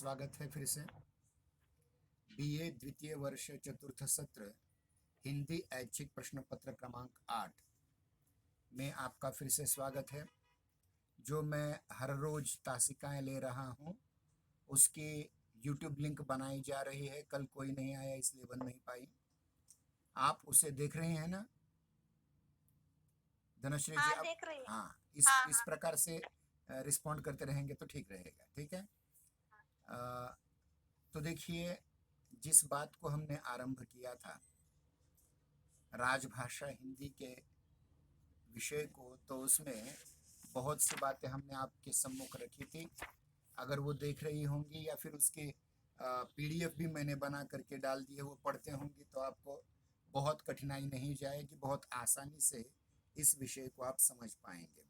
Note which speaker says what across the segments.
Speaker 1: स्वागत है फिर से। बीए द्वितीय वर्ष चतुर्थ सत्र हिंदी ऐच्छिक प्रश्न पत्र क्रमांक 8 में आपका फिर से स्वागत है। जो मैं हर रोज तासिकाएं ले रहा हूं उसकी यूट्यूब लिंक बनाई जा रही है। कल कोई नहीं आया इसलिए बन नहीं पाई। आप उसे देख रहे हैं ना धनश्री जी?
Speaker 2: हाँ,
Speaker 1: आप
Speaker 2: देख रही हूँ।
Speaker 1: हाँ, इस
Speaker 2: हाँ,
Speaker 1: इस
Speaker 2: हाँ,
Speaker 1: प्रकार से रिस्पॉन्ड करते रहेंगे तो ठीक रहेगा। ठीक है। अ, तो देखिए, जिस बात को हमने आरंभ किया था राजभाषा हिंदी के विषय को, तो उसमें बहुत सी बातें हमने आपके सम्मुख रखी थी। अगर वो देख रही होंगी या फिर उसके पीडीएफ भी मैंने बना करके डाल दिए, वो पढ़ते होंगी तो आपको बहुत कठिनाई नहीं जाएगी, बहुत आसानी से इस विषय को आप समझ पाएंगे।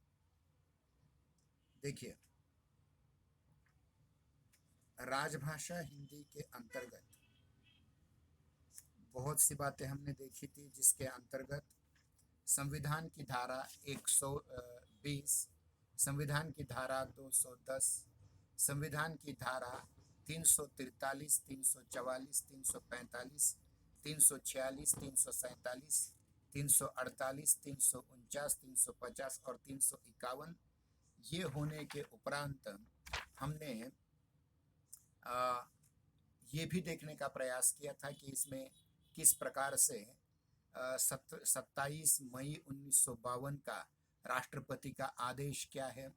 Speaker 1: देखिए, राजभाषा हिंदी के अंतर्गत बहुत सी बातें हमने देखी थी, जिसके अंतर्गत संविधान की धारा 120, संविधान की धारा 210, संविधान की धारा 343, 344, 345, 346, 347, 348, 349, 350 और 351 ये होने के उपरांत हमने आ, ये भी देखने का प्रयास किया था कि इसमें किस प्रकार से 27 मई 1952 का राष्ट्रपति का आदेश क्या है।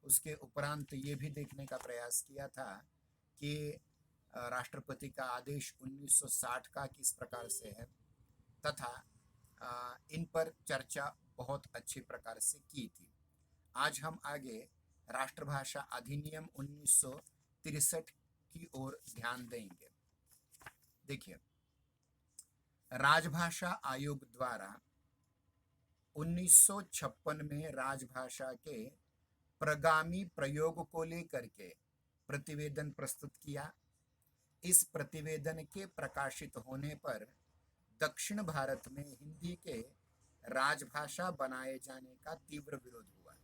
Speaker 1: उसके उपरांत ये भी देखने का प्रयास किया था कि राष्ट्रपति का आदेश 1960 का किस प्रकार से है, तथा इन पर चर्चा बहुत अच्छी प्रकार से की थी। आज हम आगे राष्ट्रभाषा अधिनियम 1963 की ओर ध्यान देंगे। देखिए, राजभाषा आयोग द्वारा 1956 में राजभाषा के प्रगामी प्रयोग को लेकर के प्रतिवेदन प्रस्तुत किया। इस प्रतिवेदन के प्रकाशित होने पर दक्षिण भारत में हिंदी के राजभाषा बनाए जाने का तीव्र विरोध हुआ,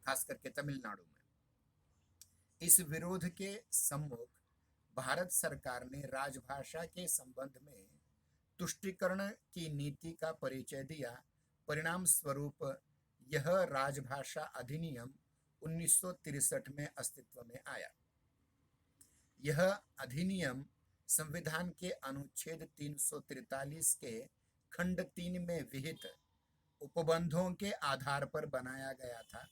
Speaker 1: खास करके तमिलनाडु में। इस विरोध के सम्मुख भारत सरकार ने राजभाषा के संबंध में तुष्टीकरण की नीति का परिचय दिया। परिणाम स्वरूप यह राजभाषा अधिनियम 1963 में अस्तित्व में आया। यह अधिनियम संविधान के अनुच्छेद 343 के खंड 3 में विहित उपबंधों के आधार पर बनाया गया था।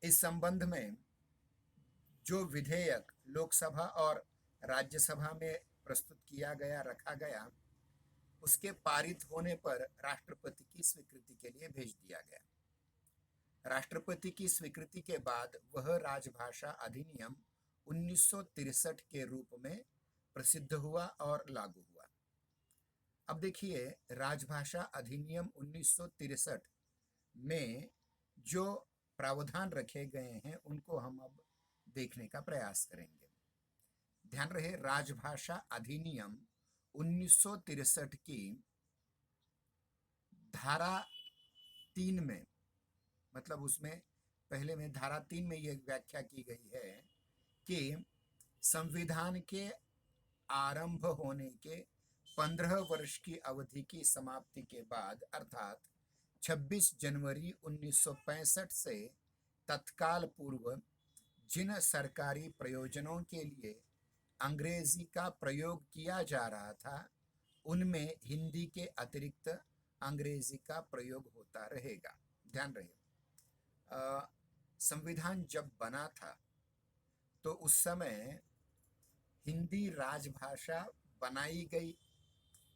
Speaker 1: इस संबंध में जो विधेयक लोकसभा और राज्यसभा में प्रस्तुत किया गया, रखा गया, उसके पारित होने पर राष्ट्रपति की स्वीकृति के लिए भेज दिया गया। राष्ट्रपति की स्वीकृति के बाद वह राजभाषा अधिनियम 1963 के रूप में प्रसिद्ध हुआ और लागू हुआ। अब देखिए, राजभाषा अधिनियम 1963 में जो प्रावधान रखे गए हैं उनको हम अब देखने का प्रयास करेंगे। ध्यान रहे, राजभाषा अधिनियम 1963 की धारा 3 में, मतलब उसमें पहले में धारा 3 में यह व्याख्या की गई है कि संविधान के आरंभ होने के 15 वर्ष की अवधि की समाप्ति के बाद, अर्थात 26 जनवरी 1965 से तत्काल पूर्व जिन सरकारी प्रयोजनों के लिए अंग्रेजी का प्रयोग किया जा रहा था उनमें हिंदी के अतिरिक्त अंग्रेजी का प्रयोग होता रहेगा। ध्यान रहे, संविधान जब बना था तो उस समय हिंदी राजभाषा बनाई गई,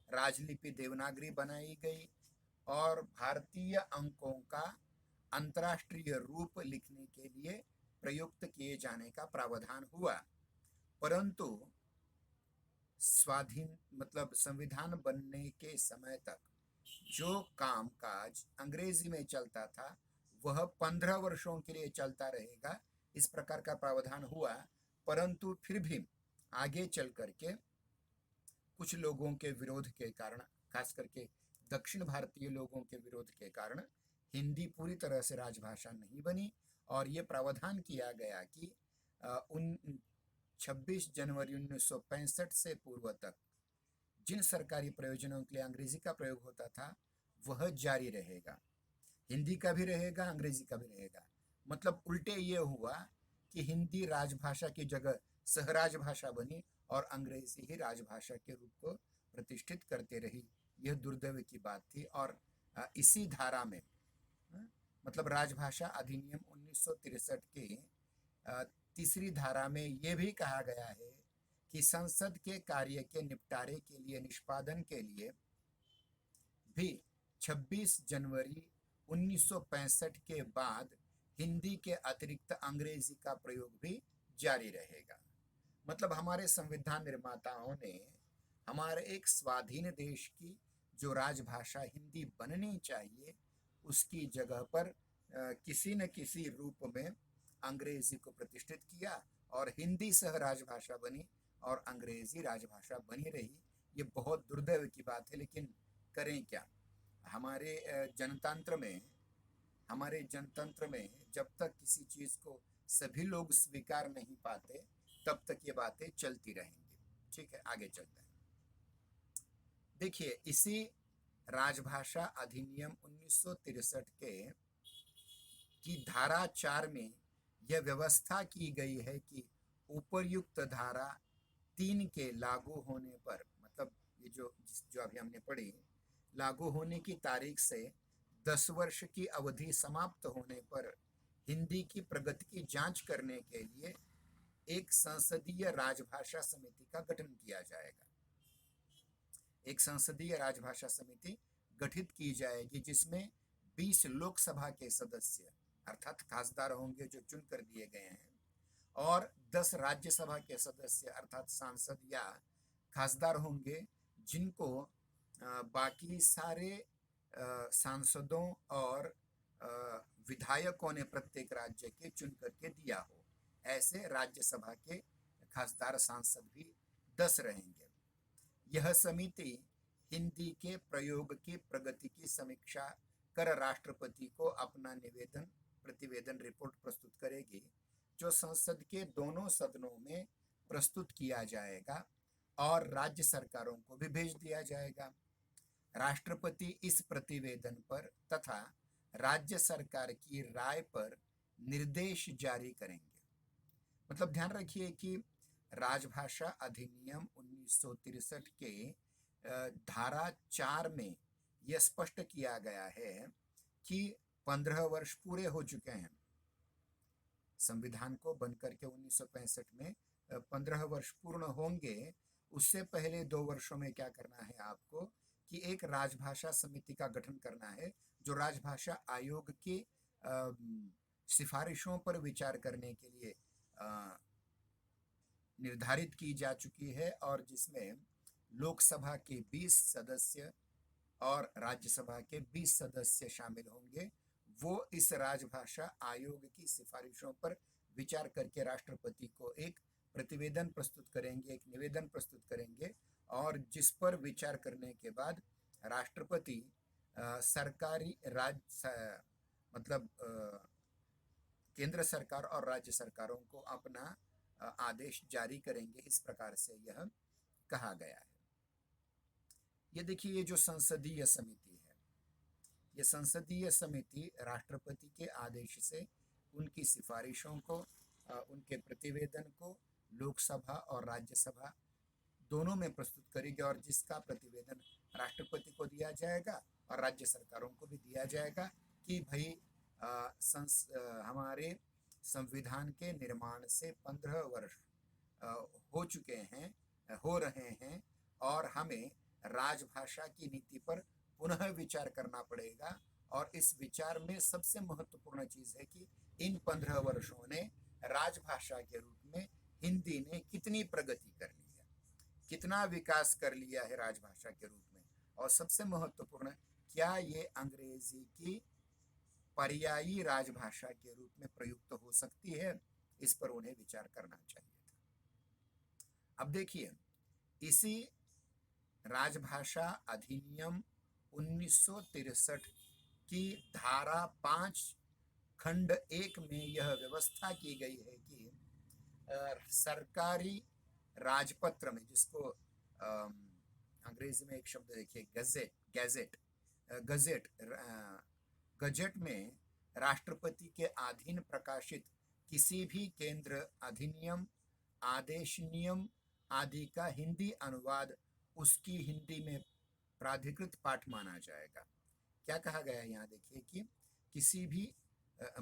Speaker 1: राजलिपि देवनागरी बनाई गई और भारतीय अंकों का अंतर्राष्ट्रीय रूप लिखने के लिए प्रयुक्त किए जाने का प्रावधान हुआ। परंतु स्वाधीन मतलब संविधान बनने के समय तक जो कामकाज अंग्रेजी में चलता था वह 15 वर्षों के लिए चलता रहेगा, इस प्रकार का प्रावधान हुआ। परंतु फिर भी आगे चल करके कुछ लोगों के विरोध के कारण, खास करके दक्षिण भारतीय लोगों के विरोध के कारण, हिंदी पूरी तरह से राजभाषा नहीं बनी और ये प्रावधान किया गया कि उन 26 जनवरी 1965 से पूर्व तक जिन सरकारी प्रयोजनों के लिए अंग्रेजी का प्रयोग होता था वह जारी रहेगा। हिंदी का भी रहेगा, अंग्रेजी का भी रहेगा। मतलब उल्टे ये हुआ कि हिंदी राजभाषा की जगह सहराज भाषा बनी और अंग्रेजी ही राजभाषा के रूप को प्रतिष्ठित करते रही। यह दुर्दैव की बात थी। और इसी धारा में मतलब राजभाषा अधिनियम 1963 की तीसरी धारा में यह भी कहा गया है कि संसद के कार्य के निपटारे के लिए, निष्पादन के लिए भी 26 जनवरी 1965 के बाद हिंदी के अतिरिक्त अंग्रेजी का प्रयोग भी जारी रहेगा। मतलब हमारे संविधान निर्माताओं ने हमारे एक स्वाधीन देश की जो राजभाषा हिंदी बननी चाहिए उसकी जगह पर किसी न किसी रूप में अंग्रेजी को प्रतिष्ठित किया और हिंदी सह राजभाषा बनी और अंग्रेजी राजभाषा बनी रही। ये बहुत दुर्दैव की बात है, लेकिन करें क्या। हमारे जनतंत्र में जब तक किसी चीज को सभी लोग स्वीकार नहीं पाते तब तक ये बातें चलती रहेंगी। ठीक है, आगे चलते हैं। देखिए, इसी राजभाषा अधिनियम 1963 के की धारा 4 में यह व्यवस्था की गई है कि उपर्युक्त धारा 3 के लागू होने पर, मतलब ये जो अभी हमने पढ़ी, लागू होने की तारीख से 10 वर्ष की अवधि समाप्त होने पर हिंदी की प्रगति की जांच करने के लिए एक संसदीय राजभाषा समिति का गठन किया जाएगा। एक संसदीय राजभाषा समिति गठित की जाएगी जिसमें 20 लोकसभा के सदस्य अर्थात खासदार होंगे जो चुनकर दिए गए हैं और 10 राज्यसभा के सदस्य अर्थात सांसद या खासदार होंगे जिनको बाकी सारे सांसदों और विधायकों ने प्रत्येक राज्य के चुन करके दिया हो। ऐसे राज्यसभा के खासदार सांसद भी 10 रहेंगे। यह समिति हिंदी के प्रयोग की प्रगति की समीक्षा कर राष्ट्रपति को अपना प्रतिवेदन रिपोर्ट प्रस्तुत करेगी, जो संसद के दोनों सदनों में प्रस्तुत किया जाएगा और राज्य सरकारों को भी भेज दिया जाएगा। राष्ट्रपति इस प्रतिवेदन पर तथा राज्य सरकार की राय पर निर्देश जारी करेंगे। मतलब ध्यान रखिए कि राजभाषा अधिनियम 1963 के धारा 4 में यह स्पष्ट किया गया है कि 15 वर्ष पूरे हो चुके हैं संविधान को बनकर के 1965 में 15 वर्ष पूर्ण होंगे। उससे पहले 2 वर्षों में क्या करना है आपको कि एक राजभाषा समिति का गठन करना है जो राजभाषा आयोग की सिफारिशों पर विचार करने के लिए निर्धारित की जा चुकी है और जिसमें लोकसभा के 20 सदस्य और राज्यसभा के 20 सदस्य शामिल होंगे। वो इस राजभाषा आयोग की सिफारिशों पर विचार करके राष्ट्रपति को एक प्रतिवेदन प्रस्तुत करेंगे, एक निवेदन प्रस्तुत करेंगे और जिस पर विचार करने के बाद राष्ट्रपति सरकारी मतलब केंद्र सरकार और राज्य सरकारों को अपना आदेश जारी करेंगे। इस प्रकार से यह कहा गया है। ये देखिए, ये जो संसदीय समिति है, ये संसदीय समिति राष्ट्रपति के आदेश से उनकी सिफारिशों को, उनके प्रतिवेदन को लोकसभा और राज्यसभा दोनों में प्रस्तुत करेगी और जिसका प्रतिवेदन राष्ट्रपति को दिया जाएगा और राज्य सरकारों को भी दिया जाएगा कि भाई हमारे संविधान के निर्माण से 15 वर्ष हो रहे हैं और हमें राजभाषा की नीति पर पुनः विचार करना पड़ेगा और इस विचार में सबसे महत्वपूर्ण चीज है कि इन 15 वर्षों ने राजभाषा के रूप में हिंदी ने कितनी प्रगति कर ली है, कितना विकास कर लिया है राजभाषा के रूप में, और सबसे महत्वपूर्ण क्या ये अंग्रेजी की पर्यायी राजभाषा के रूप में प्रयुक्त हो सकती है। इस पर उन्हें विचार करना चाहिए था। अब देखिए, इसी राजभाषा अधिनियम 1963 की धारा 5 खंड 1 में यह व्यवस्था की गई है कि सरकारी राजपत्र में, जिसको अंग्रेजी में एक शब्द देखिए, गजेट, गैजेट, गजेट, गजेट में राष्ट्रपति के अधीन प्रकाशित किसी भी केंद्र अधिनियम, आदेश, नियम आदि का हिंदी अनुवाद उसकी हिंदी में प्राधिकृत पाठ माना जाएगा। क्या कहा गया है यहाँ देखिए कि किसी भी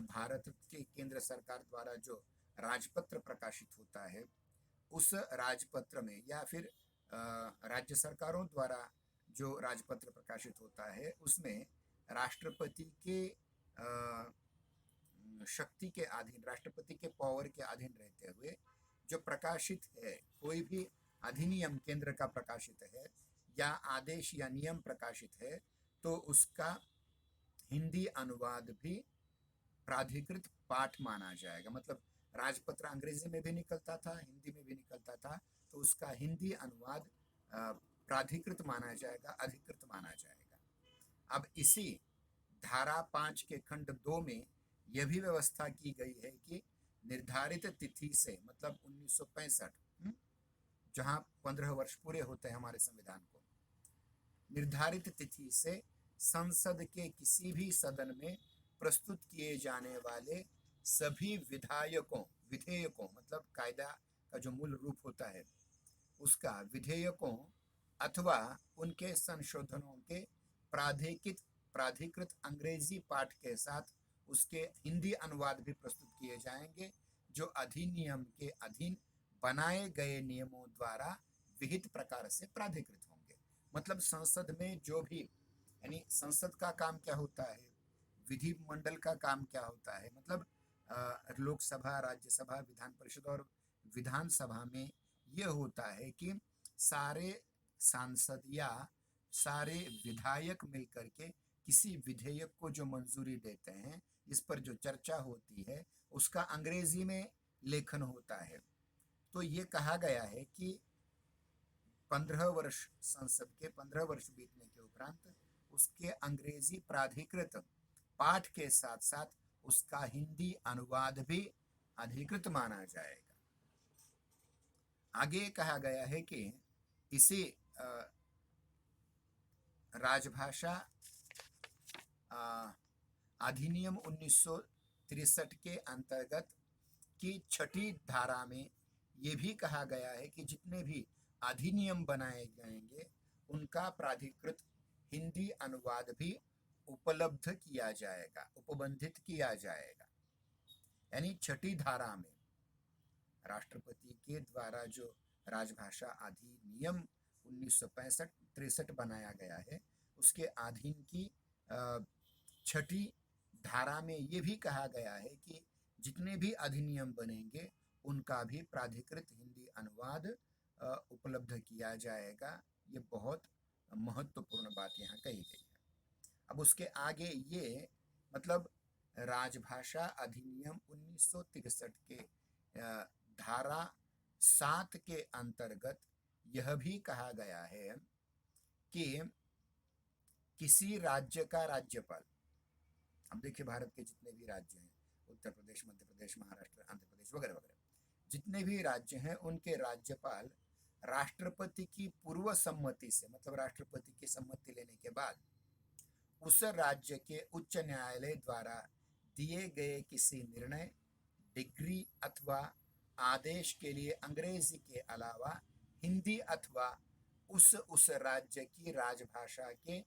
Speaker 1: भारत के केंद्र सरकार द्वारा जो राजपत्र प्रकाशित होता है, उस राजपत्र में, या फिर राज्य सरकारों द्वारा जो राजपत्र प्रकाशित होता है, उसमें राष्ट्रपति के शक्ति के अधीन, राष्ट्रपति के पावर के अधीन रहते हुए जो प्रकाशित है, कोई भी अधिनियम केंद्र का प्रकाशित है या आदेश या नियम प्रकाशित है, तो उसका हिंदी अनुवाद भी प्राधिकृत पाठ माना जाएगा। मतलब राजपत्र अंग्रेजी में भी निकलता था, हिंदी में भी निकलता था, तो उसका हिंदी अनुवाद प्राधिकृत माना जाएगा, अधिकृत माना जाएगा। अब इसी धारा 5 के खंड 2 में यह भी व्यवस्था की गई है कि निर्धारित तिथि से, मतलब 1965, जहां 15 वर्ष पूरे होते हैं हमारे संविधान को, निर्धारित तिथि से संसद के किसी भी सदन में प्रस्तुत किए जाने वाले सभी विधेयकों मतलब कायदा का जो मूल रूप होता है उसका, विधेयकों अथवा उनके संशोधनों के प्राधिकृत अंग्रेजी पाठ के साथ उसके हिंदी अनुवाद भी प्रस्तुत किए जाएंगे, जो अधिनियम के अधीन बनाए गए नियमों द्वारा विहित प्रकार से प्राधिकृत होंगे। मतलब संसद में जो भी, यानी संसद का काम क्या होता है, विधि मंडल का काम क्या होता है, मतलब लोकसभा, राज्यसभा, विधान परिषद और विधानसभा में यह होता है कि सारे सांसद या सारे विधायक मिलकर के किसी विधेयक को जो मंजूरी देते हैं, इस पर जो चर्चा होती है, उसका अंग्रेजी में लेखन होता है। तो ये कहा गया है कि 15 वर्ष, संसद के 15 वर्ष बीतने के उपरांत उसके अंग्रेजी प्राधिकृत पाठ के साथ साथ उसका हिंदी अनुवाद भी अधिकृत माना जाएगा। आगे कहा गया है कि इसी राजभाषा अधिनियम 1963 के अंतर्गत की 6ठी धारा में ये भी कहा गया है कि जितने भी अधिनियम बनाए जाएंगे उनका प्राधिकृत हिंदी अनुवाद भी उपलब्ध किया जाएगा, उपबंधित किया जाएगा। यानी 6ठी धारा में राष्ट्रपति के द्वारा जो राजभाषा अधिनियम 1965-63 बनाया गया है, उसके अधीन की 6ठी धारा में ये भी कहा गया है कि जितने भी अधिनियम बनेंगे उनका भी प्राधिकृत हिंदी अनुवाद उपलब्ध किया जाएगा। ये बहुत महत्वपूर्ण बात यहाँ कही गई है। अब उसके आगे ये, मतलब राजभाषा अधिनियम 1963 के धारा 7 के अंतर्गत यह भी कहा गया है कि किसी राज्य का राज्यपाल, अब देखिए भारत के जितने भी राज्य हैं, उत्तर प्रदेश, मध्य प्रदेश, महाराष्ट्र, आंध्र प्रदेश वगैरह वगैरह, जितने भी राज्य हैं उनके राज्यपाल राष्ट्रपति की पूर्व सम्मति से, मतलब राष्ट्रपति की सम्मति लेने के बाद उस राज्य के उच्च न्यायालय द्वारा दिए गए किसी निर्णय, डिग्री अथवा आदेश के लिए अंग्रेजी के अलावा हिंदी अथवा उस राज्य की राजभाषा के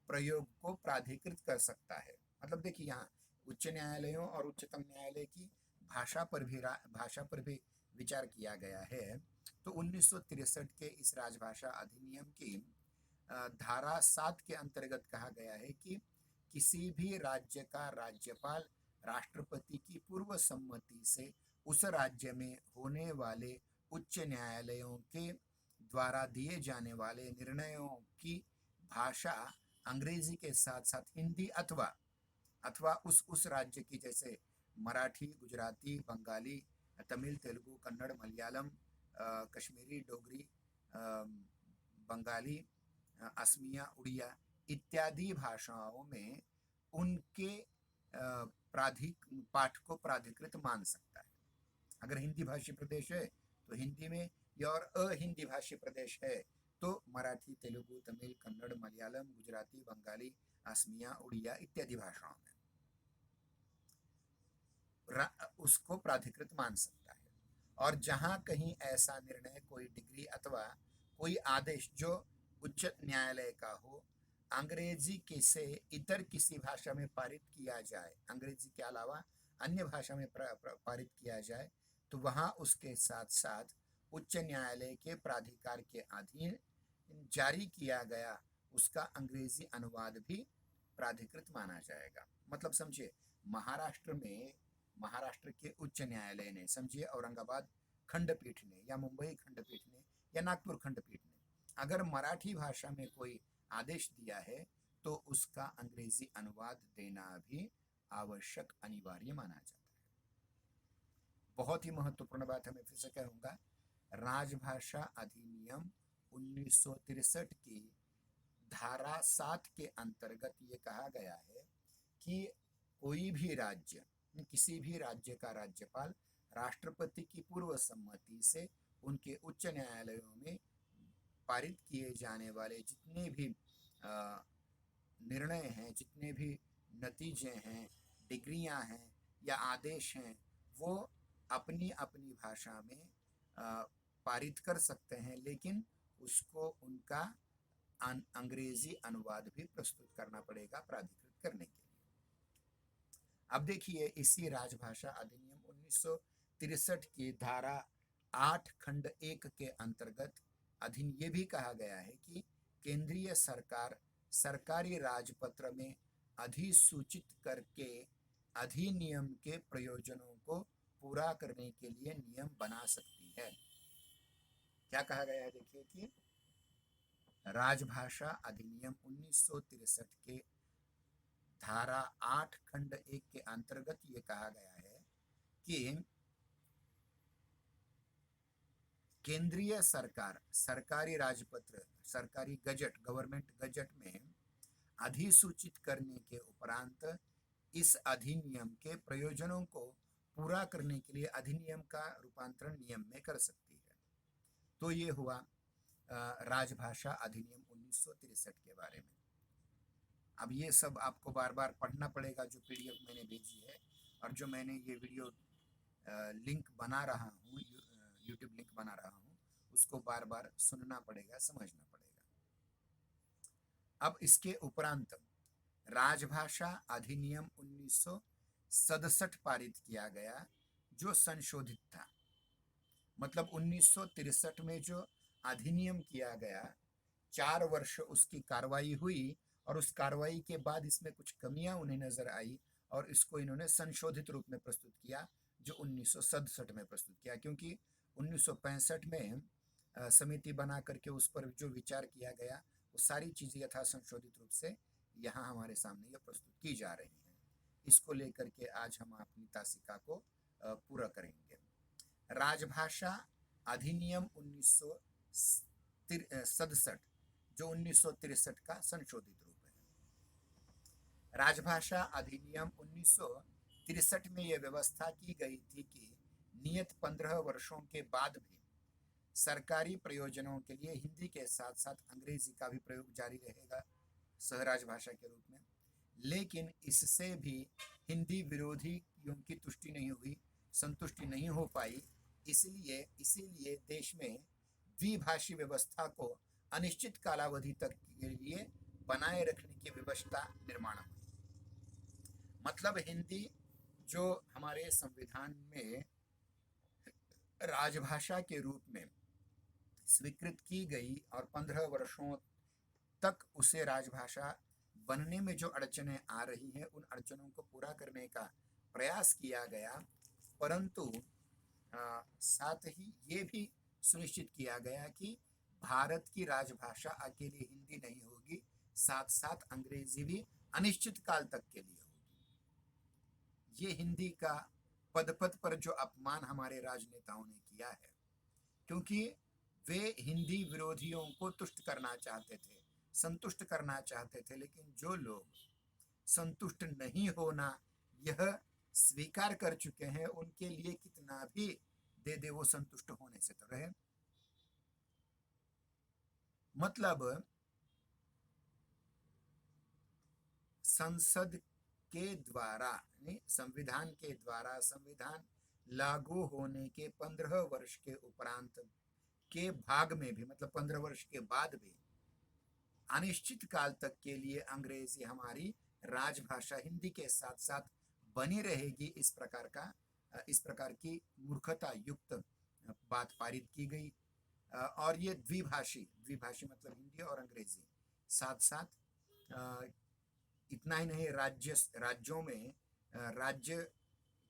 Speaker 1: प्रयोग को प्राधिकृत कर सकता है। मतलब देखिए यहाँ उच्च न्यायालयों और उच्चतम न्यायालय की भाषा पर भी विचार किया गया है। तो 1963 के इस राजभाषा अधिनियम की धारा 7 के अंतर्गत कहा गया है कि किसी भी राज्य का राज्यपाल राष्ट्रपति की पूर्व सम्मति से उस राज्य में होने वाले उच्च न्यायालयों के द्वारा दिए जाने वाले निर्णयों की भाषा अंग्रेजी के साथ साथ हिंदी अथवा उस राज्य की, जैसे मराठी, गुजराती, बंगाली, तमिल, तेलुगु, कन्नड़, मलयालम, कश्मीरी, डोगरी, बंगाली, असमिया, उड़िया इत्यादि भाषाओं में उनके पाठ को प्राधिकृत मान सकता है। अगर हिंदी भाषी प्रदेश है तो हिंदी में, या और अहिंदी भाषी प्रदेश है तो मराठी, तेलुगु, तमिल, कन्नड़, मलयालम, गुजराती, बंगाली, असमिया, उड़िया इत्यादि भाषाओं में उसको प्राधिकृत मान सकता है। और जहां कहीं ऐसा निर्णय, कोई डिग्री अथवा कोई आदेश जो उच्च न्यायालय का हो, अंग्रेजी के से इतर किसी भाषा में पारित किया जाए, अंग्रेजी के अलावा अन्य भाषा में पारित किया जाए, तो वहां उसके साथ साथ उच्च न्यायालय के प्राधिकार के अधीन जारी किया गया उसका अंग्रेजी अनुवाद भी प्राधिकृत माना जाएगा। मतलब समझिए, महाराष्ट्र में, महाराष्ट्र के उच्च न्यायालय ने, समझिए औरंगाबाद खंडपीठ ने या मुंबई खंडपीठ ने या नागपुर खंडपीठ ने अगर मराठी भाषा में कोई आदेश दिया है तो उसका अंग्रेजी अनुवाद देना भी आवश्यक, अनिवार्य माना जाता है। बहुत ही महत्वपूर्ण बात है, मैं फिर से कहूंगा, राजभाषा अधिनियम 1963 की धारा 7 के अंतर्गत ये कहा गया है कि कोई भी राज्य, किसी भी राज्य का राज्यपाल राष्ट्रपति की पूर्व सम्मति से उनके उच्च न्यायालयों में पारित किए जाने वाले जितने भी निर्णय हैं, जितने भी नतीजे हैं, डिग्रियां हैं या आदेश हैं, वो अपनी अपनी भाषा में पारित कर सकते हैं, लेकिन उसको उनका अंग्रेजी अनुवाद भी प्रस्तुत करना पड़ेगा प्राधिकृत करने के लिए। अब देखिए, इसी राजभाषा अधिनियम 1963 की धारा 8 खंड 1 के अंतर्गत अधीन ये भी कहा गया है कि केंद्रीय सरकार सरकारी राजपत्र में अधिसूचित करके अधिनियम के प्रयोजनों को पूरा करने के लिए नियम बना सकती है। क्या कहा गया है, देखिए कि राजभाषा अधिनियम 1963 के धारा 8 खंड 1 के अंतर्गत ये कहा गया है कि केंद्रीय सरकार सरकारी राजपत्र, सरकारी गजट, गवर्नमेंट गजट में अधिसूचित करने के उपरांत इस अधिनियम के प्रयोजनों को पूरा करने के लिए अधिनियम का रूपांतरण नियम में कर सकती है। तो ये हुआ राजभाषा अधिनियम 1963 के बारे में। अब ये सब आपको बार बार पढ़ना पड़ेगा, जो पीडीएफ मैंने भेजी है और जो मैंने ये वीडियो लिंक बना रहा हूँ, यूट्यूब लिंक बना रहा हूँ, उसको बार बार सुनना पड़ेगा, समझना पड़ेगा। अब इसके उपरांत राजभाषा अधिनियम 1967 पारित किया गया, जो संशोधित था। मतलब 1963 में जो अधिनियम किया गया, 4 वर्ष उसकी कार्रवाई हुई और उस कार्रवाई के बाद इसमें कुछ कमियां उन्हें नजर आई और इसको इन्होंने संशोधित रूप में प्रस्तुत किया, जो 1967 में प्रस्तुत किया। क्योंकि 1965 में समिति बना करके उस पर जो विचार किया गया, वो सारी चीजें यथा संशोधित रूप से यहाँ हमारे सामने ये प्रस्तुत की जा रही हैं। इसको लेकर के आज हम अपनी तासिका को पूरा करेंगे। राजभाषा अधिनियम 1967 जो 1963 का संशोधित रूप है। राजभाषा अधिनियम 1963 में यह व्यवस्था की गई थी कि नियत 15 वर्षों के बाद भी सरकारी प्रयोजनों के लिए हिंदी के साथ साथ अंग्रेजी का भी प्रयोग जारी रहेगा सहराजभाषा के रूप में। लेकिन इससे भी हिंदी विरोधियों की तुष्टि नहीं हुई, संतुष्टि नहीं हो पाई। इसीलिए देश में द्विभाषी व्यवस्था को अनिश्चित कालावधि तक के लिए बनाए रखने की व्यवस्था निर्माण हुई। मतलब हिंदी जो हमारे संविधान में राजभाषा के रूप में स्वीकृत की गई और 15 वर्षों तक उसे राजभाषा बनने में जो अड़चनें आ रही हैं, उन अड़चनों को पूरा करने का प्रयास किया गया, परंतु साथ ही ये भी सुनिश्चित किया गया कि भारत की राजभाषा अकेली हिंदी नहीं होगी, साथ साथ अंग्रेजी भी अनिश्चित काल तक के लिए होगी। ये हिंदी का पद पद पर जो अपमान हमारे राजनेताओं ने किया है, क्योंकि वे हिंदी विरोधियों को तुष्ट करना चाहते थे, संतुष्ट करना चाहते थे, लेकिन जो लोग संतुष्ट नहीं होना यह स्वीकार कर चुके हैं, उनके लिए कितना भी दे दे वो संतुष्ट होने से तो रहे। मतलब संसद के द्वारा संविधान के द्वारा संविधान लागू होने के 15 वर्ष के उपरांत के भाग में भी, मतलब 15 वर्ष के बाद भी अनिश्चित काल तक के लिए अंग्रेजी हमारी राजभाषा हिंदी के साथ साथ बनी रहेगी, इस प्रकार की मूर्खता युक्त बात पारित की गई। और ये द्विभाषी मतलब हिंदी और अंग्रेजी साथ साथ, इतना ही नहीं, राज्यों में राज्य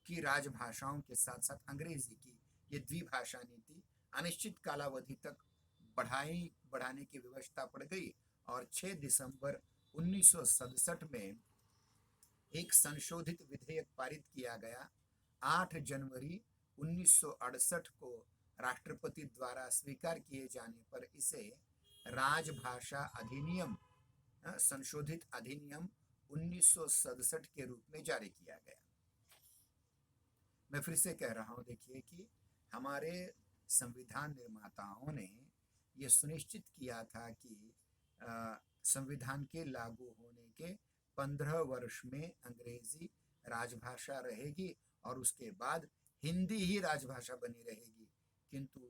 Speaker 1: की राजभाषाओं के साथ साथ अंग्रेजी की ये द्विभाषा नीति अनिश्चित कालावधि तक बढ़ाने की व्यवस्था पड़ गई और 6 दिसंबर 1967 में एक संशोधित विधेयक पारित किया गया। 8 जनवरी 1968 को राष्ट्रपति द्वारा स्वीकार किए जाने पर इसे राजभाषा अधिनियम, संशोधित अधिनियम 1967 के रूप में जारी किया गया। मैं फिर से कह रहा हूं, देखिए कि हमारे संविधान निर्माताओं ने ये सुनिश्चित किया था कि संविधान के लागू होने के 15 वर्ष में अंग्रेजी राजभाषा रहेगी और उसके बाद हिंदी ही राजभाषा बनी रहेगी, किंतु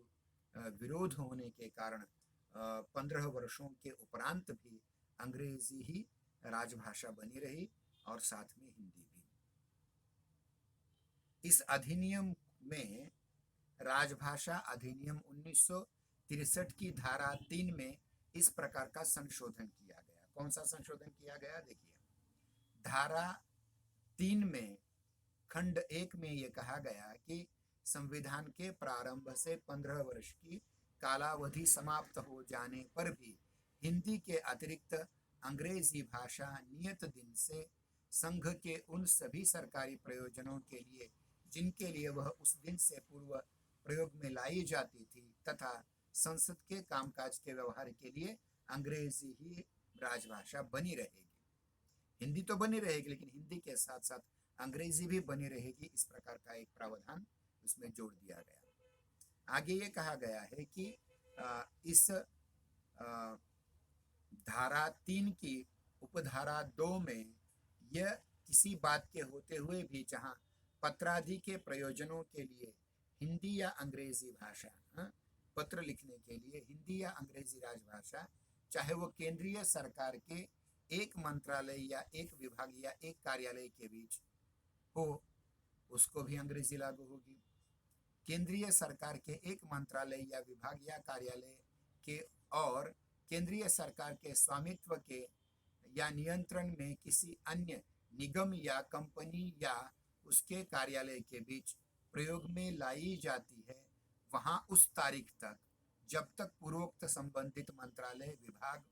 Speaker 1: विरोध होने के कारण 15 वर्षों के उपरांत भी अंग्रेजी ही राजभाषा बनी रही और साथ में हिंदी भी। इस अधिनियम में राजभाषा अधिनियम 1963 की धारा 3 में इस प्रकार का संशोधन किया गया। कौन सा संशोधन किया गया? देखिए, धारा 3 में खंड 1 में यह कहा गया कि संविधान के प्रारंभ से 15 वर्ष की कालावधि समाप्त हो जाने पर भी हिंदी के अतिरिक्त अंग्रेजी भाषा नियत दिन से संघ के उन सभी सरकारी प्रयोजनों के लिए जिनके लिए वह उस दिन से पूर्व प्रयोग में लाई जाती थी तथा संसद के कामकाज के व्यवहार के लिए अंग्रेजी ही राजभाषा बनी रहेगी। हिंदी तो बनी रहेगी लेकिन हिंदी के साथ साथ अंग्रेजी भी बनी रहेगी, इस प्रकार का एक प्रावधान उसमें जोड़ दिया गया। आगे ये कहा गया है कि इस धारा 3 की उपधारा 2 में यह किसी बात के होते हुए भी जहां पत्रादि के प्रयोजनों के लिए हिंदी या अंग्रेजी भाषा, पत्र लिखने के लिए हिंदी या अंग्रेजी राजभाषा, चाहे वो केंद्रीय सरकार के एक मंत्रालय या एक विभाग या एक कार्यालय के बीच हो, उसको भी अंग्रेजी लागू होगी। केंद्रीय सरकार के एक मंत्रालय या विभाग या कार्यालय के और केंद्रीय सरकार के स्वामित्व के या नियंत्रण में किसी अन्य निगम या कंपनी या उसके कार्यालय के बीच प्रयोग में लाई जाती है, वहां उस तारीख तक जब तक पूर्वोक्त संबंधित मंत्रालय, विभाग,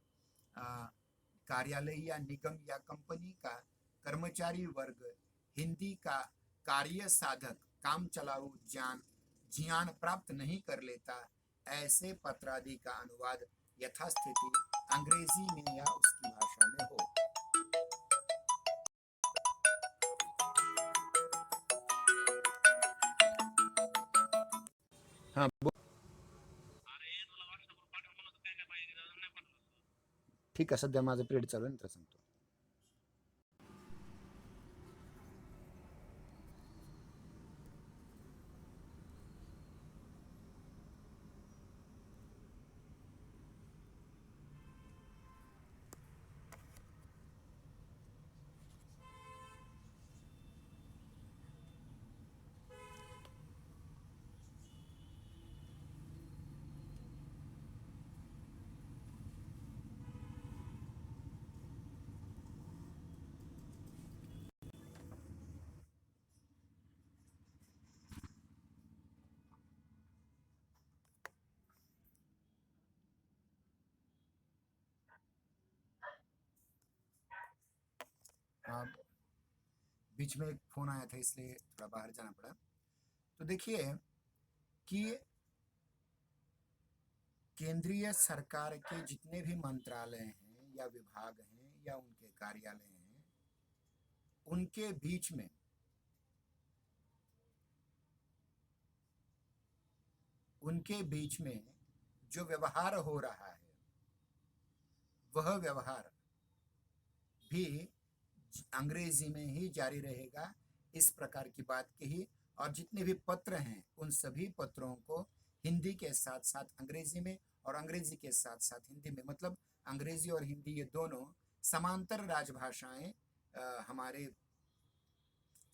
Speaker 1: कार्यालय या निगम या कंपनी का कर्मचारी वर्ग हिंदी का कार्य साधक काम चलाऊ ज्ञान प्राप्त नहीं कर लेता, ऐसे पत्रादि का अनुवाद यथास्थिति अंग्रेजी में या उसकी भाषा में हो। हाँ, ठीक आहे, सध्या माझं पिरियड चालू आहे, नंतर सांगतो। बीच में एक फोन आया था इसलिए थोड़ा बाहर जाना पड़ा। तो देखिए कि केंद्रीय सरकार के जितने भी मंत्रालय हैं या विभाग हैं या उनके कार्यालय हैं, उनके बीच में उनके बीच में जो व्यवहार हो रहा है वह व्यवहार भी अंग्रेजी में ही जारी रहेगा, इस प्रकार की बात कही। और जितने भी पत्र हैं उन सभी पत्रों को हिंदी के साथ साथ अंग्रेजी में और अंग्रेजी के साथ साथ हिंदी में, मतलब अंग्रेजी और हिंदी ये दोनों समांतर राजभाषाएं हमारे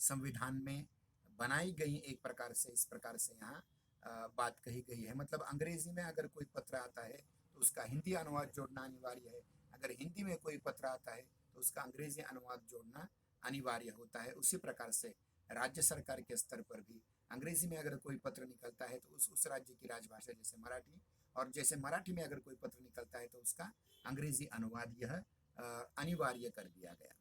Speaker 1: संविधान में बनाई गई। एक प्रकार से इस प्रकार से यहाँ बात कही गई है, मतलब अंग्रेजी में अगर कोई पत्र आता है तो उसका हिंदी अनुवाद जोड़ना अनिवार्य है, अगर हिंदी में कोई पत्र आता है तो उसका अंग्रेजी अनुवाद जोड़ना अनिवार्य होता है। उसी प्रकार से राज्य सरकार के स्तर पर भी अंग्रेजी में अगर कोई पत्र निकलता है तो उस राज्य की राजभाषा जैसे मराठी, और जैसे मराठी में अगर कोई पत्र निकलता है तो उसका अंग्रेजी अनुवाद यह अनिवार्य कर दिया गया।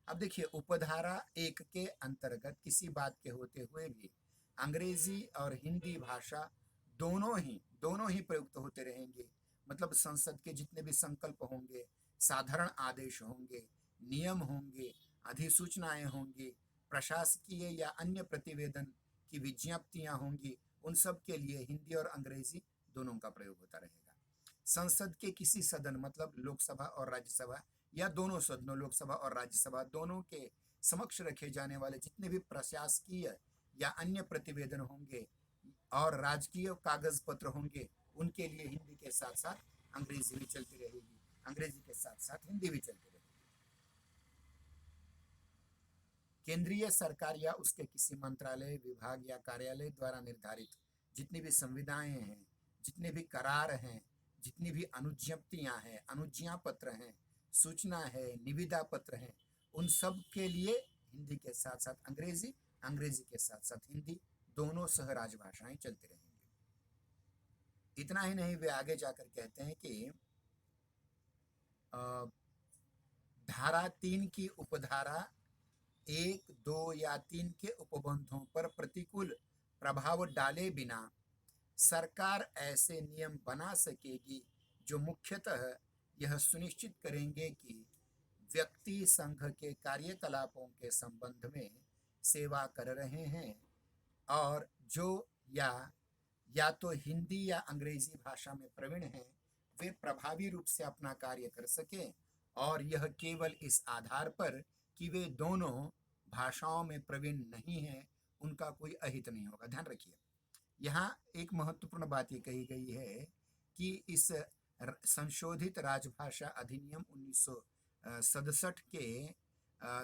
Speaker 1: अब देखिए, उपधारा 1 के अंतर्गत किसी बात के होते हुए भी अंग्रेजी और हिंदी भाषा दोनों ही प्रयुक्त होते रहेंगे। मतलब संसद के जितने भी संकल्प होंगे, साधारण आदेश होंगे, नियम होंगे, अधिसूचनाएं होंगी, प्रशासकीय या अन्य प्रतिवेदन की विज्ञप्तियां होंगी, उन सब के लिए हिंदी और अंग्रेजी दोनों का प्रयोग होता रहेगा। संसद के किसी सदन, मतलब लोकसभा और राज्यसभा, या दोनों सदनों लोकसभा और राज्यसभा दोनों के समक्ष रखे जाने वाले जितने भी प्रशासकीय या अन्य प्रतिवेदन होंगे और राजकीय कागज पत्र होंगे, उनके लिए हिंदी के साथ साथ अंग्रेजी भी चलती रहेगी, अंग्रेजी के साथ साथ हिंदी भी चलती रहेगी। केंद्रीय सरकार या उसके किसी मंत्रालय, विभाग या कार्यालय द्वारा निर्धारित जितनी भी संविधाएं हैं, जितने भी करार हैं, जितनी भी अनुज्ञप्तियां हैं, अनुज्ञा पत्र हैं, सूचना है, निविदा पत्र हैं, उन सब के लिए हिंदी के साथ साथ अंग्रेजी, अंग्रेजी के साथ साथ हिंदी, दोनों सह राजभाषाएं चलती रहेंगी। इतना ही नहीं, वे आगे जाकर कहते हैं कि धारा 3 की उपधारा 1, 2 या 3 के उपबंधों पर प्रतिकूल प्रभाव डाले बिना सरकार ऐसे नियम बना सकेगी जो मुख्यतः यह सुनिश्चित करेंगे कि व्यक्ति संघ के कार्यकलापों के संबंध में सेवा कर रहे हैं और जो या तो हिंदी या अंग्रेजी भाषा में प्रवीण हैं, वे प्रभावी रूप से अपना कार्य कर सकें, और यह केवल इस आधार पर कि वे दोनों भाषाओं में प्रवीण नहीं हैं, उनका कोई अहित नहीं होगा। ध्यान रखिए, यहाँ एक महत्वपूर्ण बात ये कही गई है कि इस संशोधित राजभाषा अधिनियम 1967 के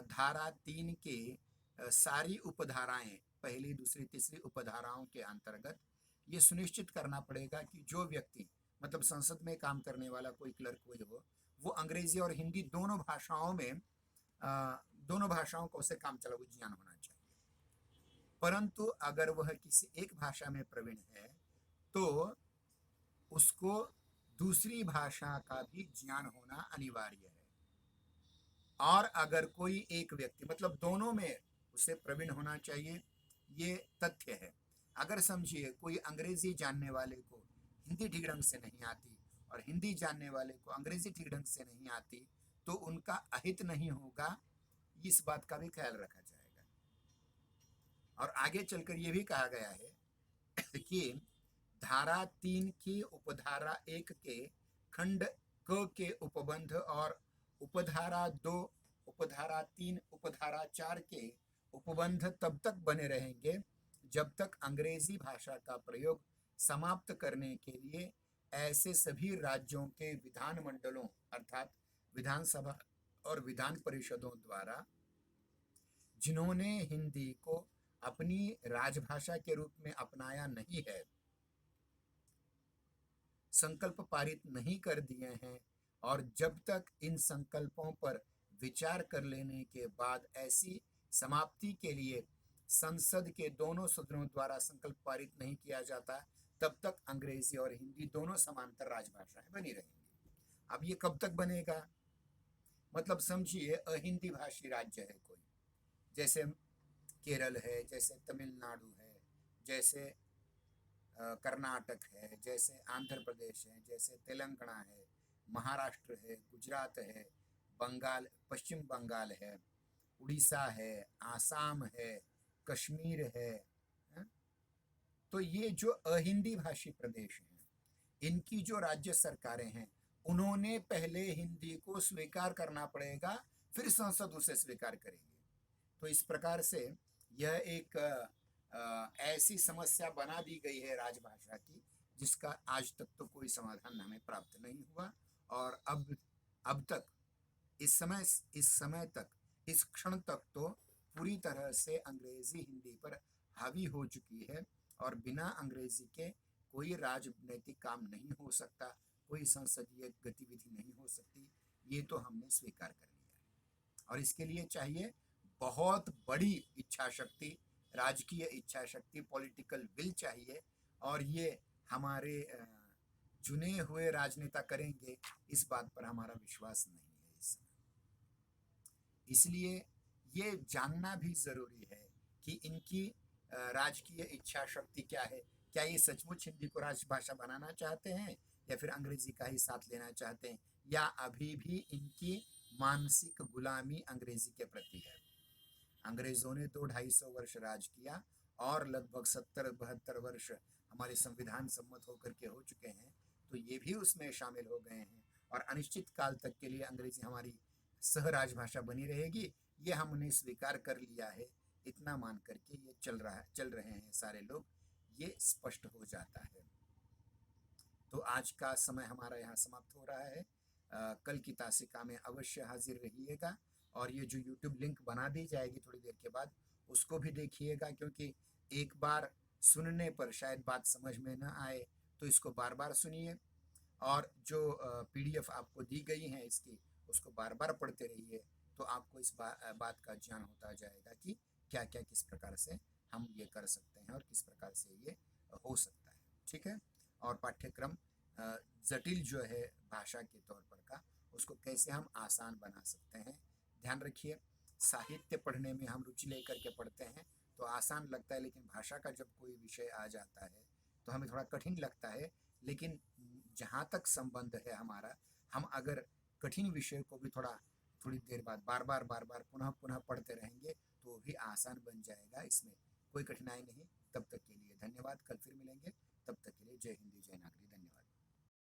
Speaker 1: धारा 3 के सारी उपधाराएं, पहली, दूसरी, तीसरी उपधाराओं के अंतर्गत ये सुनिश्चित करना पड़ेगा कि जो व्यक्ति, मतलब संसद में काम करने वाला कोई क्लर्क कोई हो, वो अंग्रेजी और हिंदी दोनों भाषाओं में दोनों भाषाओं का उसे काम चलाऊ ज्ञान होना चाहिए। परंतु अगर वह किसी एक भाषा में प्रवीण है तो उसको दूसरी भाषा का भी ज्ञान होना अनिवार्य है। और अगर कोई एक व्यक्ति, मतलब दोनों में उसे प्रवीण होना चाहिए, ये तथ्य है। अगर समझिए कोई अंग्रेजी जानने वाले को हिंदी ठीक ढंग से नहीं आती और हिंदी जानने वाले को अंग्रेजी ठीक ढंग से नहीं आती, तो उनका अहित नहीं होगा, इस बात का भी ख्याल रखा जाएगा। और आगे चलकर यह भी कहा गया है कि धारा 3 की उपधारा 1 के खंड क के उपबंध और उपधारा 2, उपधारा 3, उपधारा 4 के उपबंध तब तक बने रहेंगे जब तक अंग्रेजी भाषा का प्रयोग समाप्त करने के लिए ऐसे सभी राज्यों के विधान मंडलों अर्थात विधानसभा और विधान परिषदों द्वारा जिन्होंने हिंदी को अपनी राजभाषा के रूप में अपनाया नहीं है, संकल्प पारित नहीं कर दिए हैं, और जब तक इन संकल्पों पर विचार कर लेने के बाद ऐसी समाप्ति के लिए संसद के दोनों सदनों द्वारा संकल्प पारित नहीं किया जाता, तब तक अंग्रेजी और हिंदी दोनों समांतर राजभाषाएं बनी रहेंगी। अब ये कब तक बनेगा? मतलब समझिए, अहिंदी भाषी राज्य है कोई, जैसे केरल है, जैसे तमिलनाडु है, जैसे कर्नाटक है, जैसे आंध्र प्रदेश है, जैसे तेलंगाना है, महाराष्ट्र है, गुजरात है, बंगाल, पश्चिम बंगाल है, उड़ीसा है, आसाम है, कश्मीर है, तो ये जो अहिंदी भाषी प्रदेश हैं, इनकी जो राज्य सरकारें हैं, उन्होंने पहले हिंदी को स्वीकार करना पड़ेगा, फिर संसद उसे स्वीकार करेगी। तो इस प्रकार से यह एक ऐसी समस्या बना दी गई है राजभाषा की, जिसका आज तक तो कोई समाधान हमें प्राप्त नहीं हुआ। और अब तक इस समय तक, इस क्षण तक तो पूरी तरह से अंग्रेजी हिंदी पर हावी हो चुकी है, और बिना अंग्रेजी के कोई राजनीतिक काम नहीं हो सकता, कोई संसदीय गतिविधि नहीं हो सकती। ये तो हमने स्वीकार कर लिया है, और इसके लिए चाहिए बहुत बड़ी इच्छा शक्ति, राजकीय इच्छा शक्ति, पॉलिटिकल विल चाहिए। और ये हमारे चुने हुए राजनेता करेंगे, इस बात पर हमारा विश्वास नहीं है इस समय। इसलिए ये जानना भी जरूरी है कि इनकी राजकीय इच्छा शक्ति क्या है। क्या ये सचमुच हिंदी को राजभाषा बनाना चाहते हैं, या फिर अंग्रेजी का ही साथ लेना चाहते हैं, या अभी भी इनकी मानसिक गुलामी अंग्रेजी के प्रति है। अंग्रेजों ने 200-250 वर्ष राज किया, और लगभग 70-72 वर्ष हमारे संविधान सम्मत होकर के हो चुके हैं, तो ये भी उसमें शामिल हो गए हैं। और अनिश्चित काल तक के लिए अंग्रेजी हमारी सह राजभाषा बनी रहेगी, ये हमने स्वीकार कर लिया है। इतना मान करके ये चल रहे हैं सारे लोग, ये स्पष्ट हो जाता है। तो आज का समय हमारा यहाँ समाप्त हो रहा है। कल की तासिका में अवश्य हाजिर रहिएगा, और ये जो YouTube लिंक बना दी जाएगी थोड़ी देर के बाद, उसको भी देखिएगा, क्योंकि एक बार सुनने पर शायद बात समझ में न आए, तो इसको बार बार सुनिए। और जो PDF आपको दी गई हैं इसकी, उसको बार बार पढ़ते रहिए, तो आपको इस बात का ज्ञान होता जाएगा कि क्या क्या किस प्रकार से हम ये कर सकते हैं, और किस प्रकार से ये हो सकता है। ठीक है। और पाठ्यक्रम जटिल जो है भाषा के तौर पर का, उसको कैसे हम आसान बना सकते हैं। ध्यान रखिए, साहित्य पढ़ने में हम रुचि लेकर के पढ़ते हैं तो आसान लगता है, लेकिन भाषा का जब कोई विषय आ जाता है तो हमें थोड़ा कठिन लगता है। लेकिन जहाँ तक संबंध है हमारा, हम अगर कठिन विषय को भी थोड़ी देर बाद बार बार पुनः पुनः पढ़ते रहेंगे, तो वो भी आसान बन जाएगा। इसमें कोई कठिनाई नहीं। तब तक के लिए धन्यवाद। कल फिर मिलेंगे, तब तक के लिए जय हिंद।